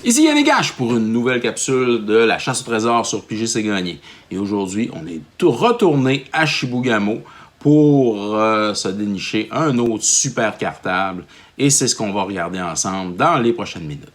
Ici Yannick Gache pour une nouvelle capsule de la chasse au trésor sur Piger C'est Gagné. Et aujourd'hui, on est retourné à Chibougamau pour se dénicher un autre super cartable. Et c'est ce qu'on va regarder ensemble dans les prochaines minutes.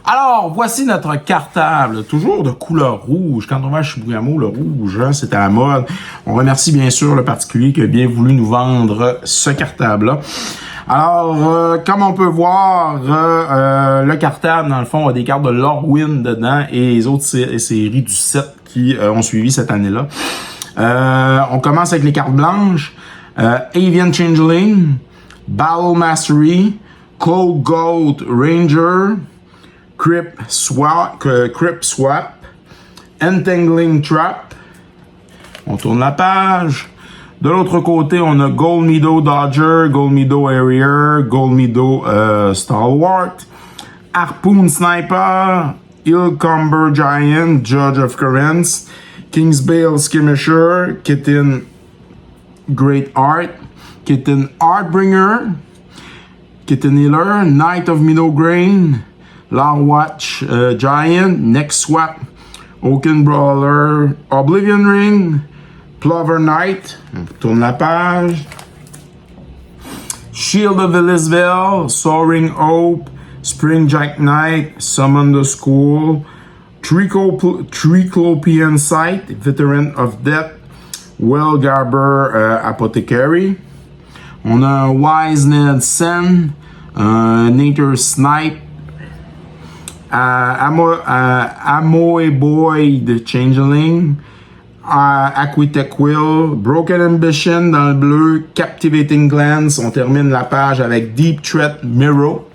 Alors, voici notre cartable, toujours de couleur rouge. Quand on va à Chibougamau, le rouge, hein, c'est à la mode. On remercie bien sûr le particulier qui a bien voulu nous vendre ce cartable-là. Alors, comme on peut voir, le cartable, dans le fond, a des cartes de Lorwyn dedans et les autres séries du set qui ont suivi cette année-là. On commence avec les cartes blanches. Avian Changeling, Battle Mastery, Cold Goat Ranger, Crip Swap, Entangling Trap. On tourne la page. De l'autre côté, on a Gold Meadow Dodger, Gold Meadow Harrier, Gold Meadow Stalwart, Harpoon Sniper, Hillcumber Giant, Judge of Currents, Kingsbale Skirmisher, Kitten Great Art, Kitten Heartbringer, Kitten Healer, Knight of Meadow Grain, Larwatch Giant, Neck Swap, Oaken Brawler, Oblivion Ring, Plover Knight, on tourne la page, Shield of Elizabeth, Soaring Hope, Spring Jack Knight, Summon the School, Triclopean Sight, Veteran of Death, Wellgarber Apothecary. On a un Wise Ned Sen, Nature Snipe, Amoeboid Changeling, Aquitec Will, Broken Ambition dans le bleu, Captivating Glance. On termine la page avec Deep Threat Mirror.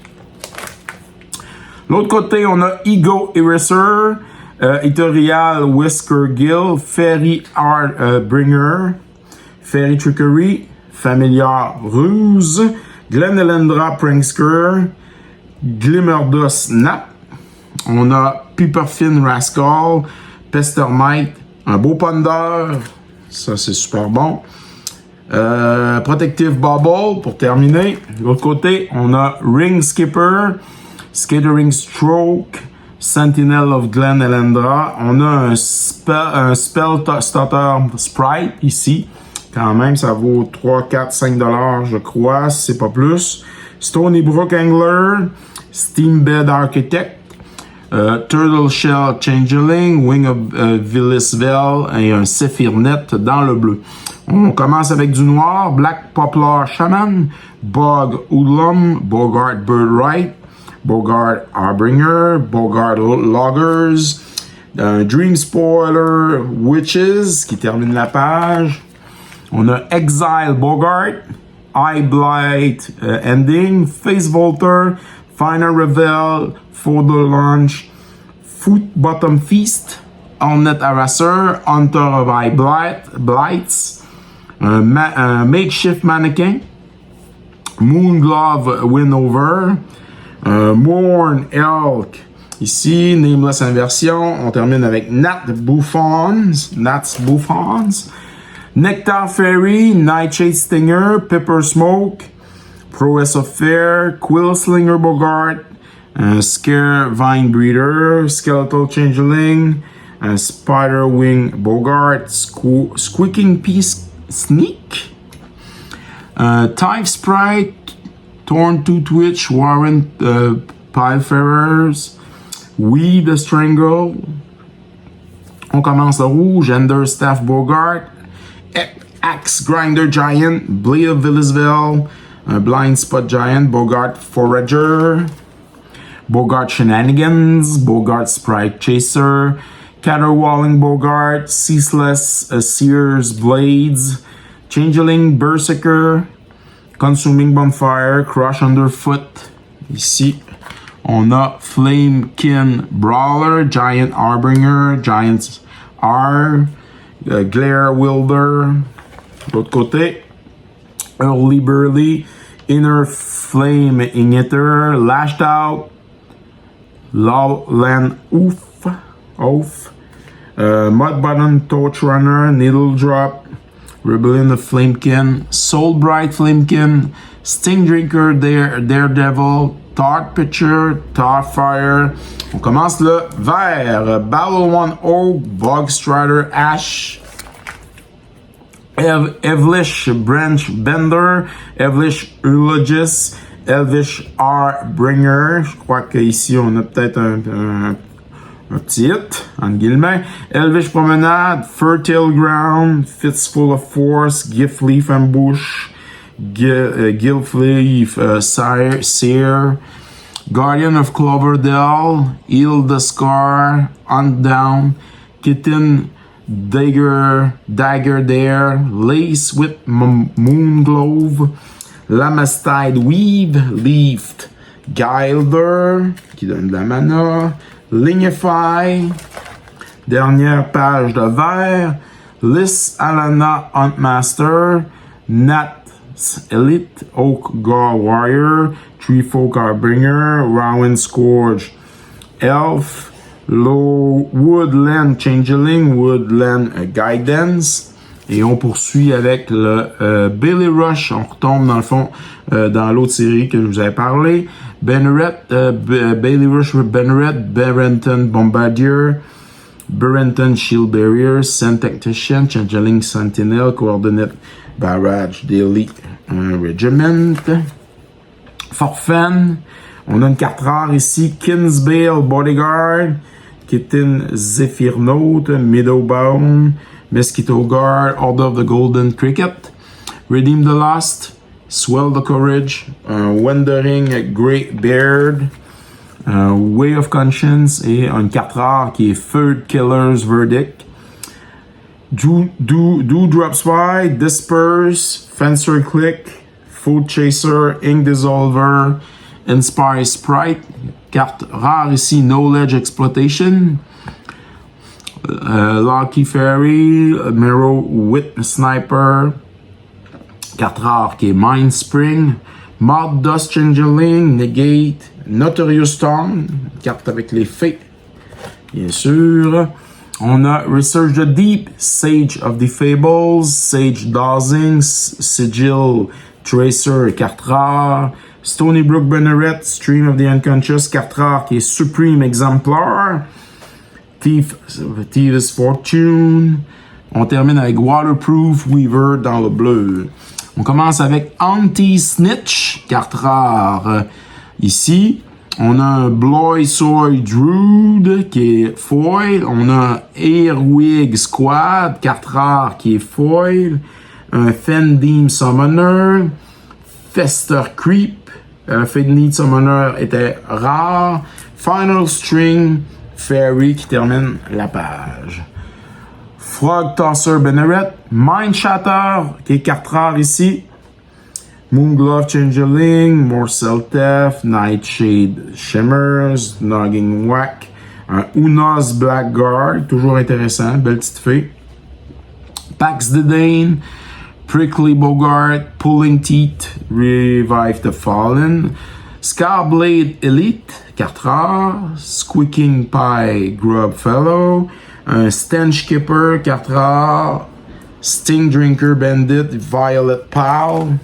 L'autre côté, on a Ego Eraser, Ethereal Whisker Gill, Fairy Art Bringer, Fairy Trickery, Familiar Ruse, Glenelendra Prankster, Glimmerdust Nap. On a Piperfin Rascal, Pestermite, un beau Ponder, ça c'est super bon. Protective Bubble pour terminer. De l'autre côté, on a Ring Skipper, Skittering Stroke, Sentinel of Glen Elendra. On a un Spell Stutter Sprite ici. Quand même, ça vaut 3, 4, 5 $, je crois, si c'est pas plus. Stony Brook Angler, Steambed Architect, Turtle Shell Changeling, Wing of Villisvel et un Sephirnet dans le bleu. On commence avec du noir, Black Poplar Shaman, Bog Hoodlum, Bogart Birdright, Bogart Harbinger, Bogart Loggers, Dream Spoiler Witches qui termine la page. On a Exile Bogart, Eye Blight Ending, Face Volter, Final Reveal, Photo Launch, Foot Bottom Feast, Hornet Harasser, Hunter of Eye Blights, Makeshift Mannequin, Moon Glove Winover, Morn Elk, ici, Nameless Inversion. On termine avec Nat's Bouffons, Nectar Fairy, Nightshade Stinger, Pepper Smoke, Prowess of Fair, Quill Slinger Bogart, Scare Vine Breeder, Skeletal Changeling, Spider Wing Bogart, Squeaking Peace Sneak, Type Sprite, Torn Tooth Witch, Warren Pilefarers, Weed the Strangle. On commence le rouge, Ender Staff Bogart, Axe Grinder Giant, Blade of Villisville, Blind Spot Giant, Bogart Forager, Bogart Shenanigans, Bogart Sprite Chaser, Caterwauling Bogart, Ceaseless Sears Blades, Changeling Berserker, Consuming Bonfire, Crush Underfoot. Ici, on a Flamekin Brawler, Giant Harbinger, Giants R, Glare Wilder, De l'autre côté, Early Burly, Inner Flame Igniter, Lashed Out, Lowland Oath, Mud Button Torch Runner, Needle Drop, Rebellion of Flamekin, Soul Bright Flamekin, Sting Drinker, Daredevil, Tart Pitcher, Tar Fire. On commence le vert. Battle One Oak, Bog Strider Ash, Elvish Branch Bender, Elvish Eulogist, Elvish R Bringer. Je crois qu'ici on a peut-être un petit hit, entre guillemets. Elvish Promenade, Fertile Ground, Fistful of Force, Gift Leaf Ambush, Gift Leaf Seer, Guardian of Cloverdale, Heal the Scar, Hunt Down, Kitten, Dagger Dare, Lace with Moonglove, Lamastide Weave, Leafed Gilder, qui donne de la mana, Lignify, dernière page de vert, Lys Alana Huntmaster, Nat Elite, Oak Gar Warrior, Treefolk Harbinger, Rowan Scourge, Elf, Low Woodland Changeling, Woodland Guidance. Et on poursuit avec le Bailey Rush. On retombe dans le fond dans l'autre série que je vous avais parlé. Banneret, Bailey Rush with Banneret, Barrenton Bombardier, Barrenton Shield Barrier, Scent Tactician, Changeling Sentinel, Coordinate Barrage Daily Regiment. Forfen, on a une carte rare ici, Kinsbale Bodyguard, Kitten Zephyrnaut, Meadowbound, Mosquito Guard, Order of the Golden Cricket, Redeem the Lost, Swell the Courage, Wandering Great Beard, Way of Conscience et une carte rare qui est Third Killer's Verdict. Dewdrop Spy, Disperse, Fencer Click, Food Chaser, Ink Dissolver, Inspire Sprite, carte rare ici, Knowledge Exploitation, Lucky Fairy, Mirror Wit Sniper, carte rare qui est Mind Spring, Mob Dust Changeling, Negate, Notorious Storm, carte avec les fées, bien sûr. On a Research the Deep, Sage of the Fables, Sage Dawsing, Sigil Tracer, carte rare, Stony Brook Banneret, Stream of the Unconscious, carte rare qui est Supreme Exemplar, Thieves Fortune. On termine avec Waterproof Weaver dans le bleu. On commence avec Anti-Snitch, carte rare. Ici, on a un Bloysoy Druid qui est foil. On a Earwig Squad, carte rare qui est foil. Un Fendim Summoner. Fester Creep. Fendim Summoner était rare. Final String Fairy qui termine la page. Frog Tosser Banneret. Mind Shatter qui est carte rare ici. Moonglove Changeling, Morsel Theft, Nightshade Shimmers, Nogging Whack, un Unos Blackguard, toujours intéressant, belle petite fée. Pax Dedane, Prickly Bogart, Pulling Teeth, Revive the Fallen, Scarblade Elite, carte rare, Squeaking Pie Grub Fellow, un Stench Kipper, carte rare, Sting Drinker Bandit, Violet Pal.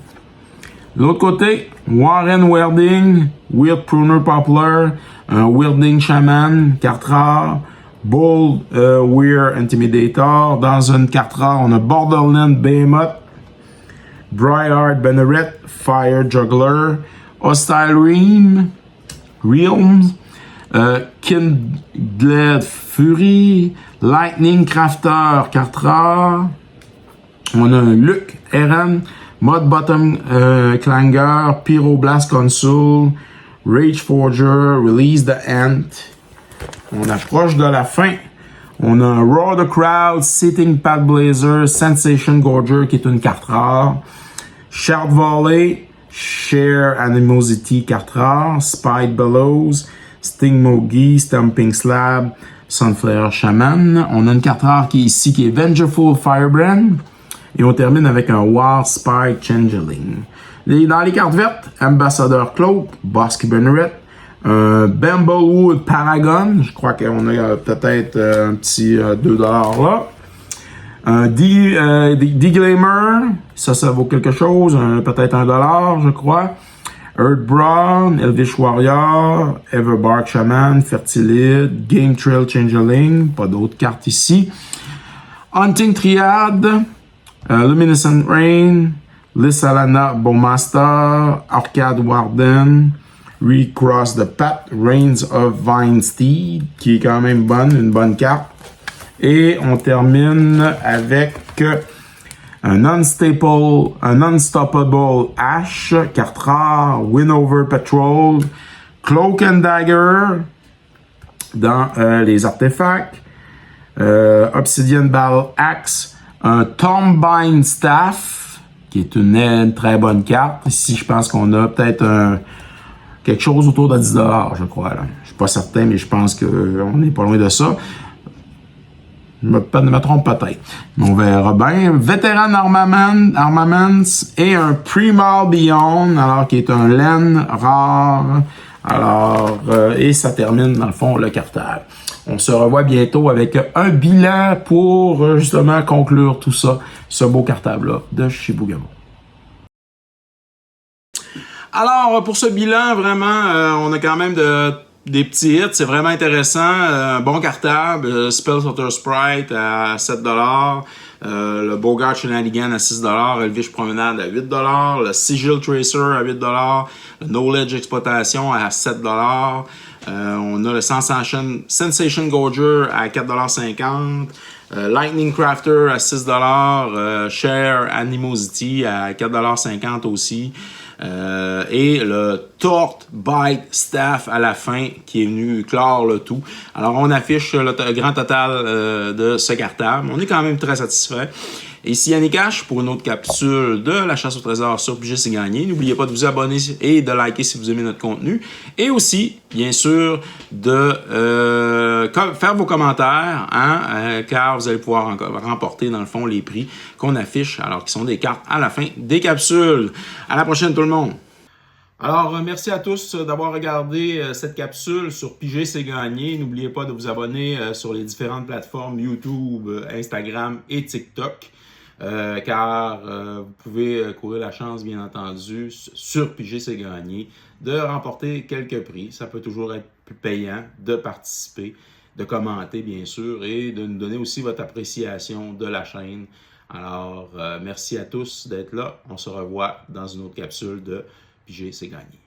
De l'autre côté, Warren Werding, Weird Pruner Poplar, un Werding Shaman, carte rare, Bold Weird Intimidator. Dans une carte rare, on a Borderland Behemoth, Briarheart Banneret, Fire Juggler, Hostile Realms, Kindled Fury, Lightning Crafter, carte rare. On a un Luke Eren, Mud Bottom Clanger, Pyroblast Console, Rage Forger, Release the Ant. On approche de la fin. On a Roar the Crowd, Sitting Pat Blazer, Sensation Gorger qui est une carte rare. Shout Volley, Share Animosity carte rare. Spite Bellows, Sting Mogi, Stamping Slab, Sunflare Shaman. On a une carte rare qui est ici qui est Vengeful Firebrand. Et on termine avec un War Spy Changeling. Dans les cartes vertes, Ambassador Cloak, Boss Banneret, un Bumblewood Paragon, je crois qu'on a peut-être un petit $2 là. Un D-Glamour, ça vaut quelque chose, peut-être $1, je crois. Earthbrawn, Elvish Warrior, Everbark Shaman, Fertilid, Game Trail Changeling, pas d'autres cartes ici. Hunting Triad, Luminescent Rain, Lissalana Bowmaster, Arcade Warden, Recross the Path, Reigns of Vine Steed, qui est quand même une bonne carte. Et on termine avec un Unstoppable Ash, carte rare, Winover Patrol, Cloak and Dagger dans les artefacts, Obsidian Battle Axe, un Tombine Staff, qui est une très bonne carte. Ici, je pense qu'on a peut-être quelque chose autour de $10, je crois. Là. Je suis pas certain, mais je pense qu'on n'est pas loin de ça. Je me trompe peut-être. On verra bien. Veteran Armaments et un Primal Beyond, alors qui est un laine rare. Alors, et ça termine dans le fond le cartage. On se revoit bientôt avec un bilan pour justement conclure tout ça, ce beau cartable-là de chez Bougamo. Alors, pour ce bilan, vraiment, on a quand même des petits hits, c'est vraiment intéressant. Bon cartable, Spell Sorter Sprite à $7, le Bogart Shenanigan à $6, Elvish Promenade à $8, le Sigil Tracer à $8, le Knowledge Exploitation à $7, on a le Sensation Gorger à $4,50, Lightning Crafter à $6, Share Animosity à $4,50 aussi. Et le Tort Bite Staff à la fin qui est venu clore le tout. Alors on affiche le grand total de ce cartable. On est quand même très satisfait. Et ici Yannick H pour une autre capsule de la chasse au trésor sur Piger c'est gagné. N'oubliez pas de vous abonner et de liker si vous aimez notre contenu. Et aussi, bien sûr, de faire vos commentaires, car vous allez pouvoir remporter dans le fond les prix qu'on affiche, alors qui sont des cartes à la fin des capsules. À la prochaine tout le monde! Alors, merci à tous d'avoir regardé cette capsule sur Piger c'est gagné. N'oubliez pas de vous abonner sur les différentes plateformes YouTube, Instagram et TikTok. Car vous pouvez courir la chance, bien entendu, sur Piger c'est gagné, de remporter quelques prix. Ça peut toujours être plus payant de participer, de commenter, bien sûr, et de nous donner aussi votre appréciation de la chaîne. Alors, merci à tous d'être là. On se revoit dans une autre capsule de Piger c'est gagné.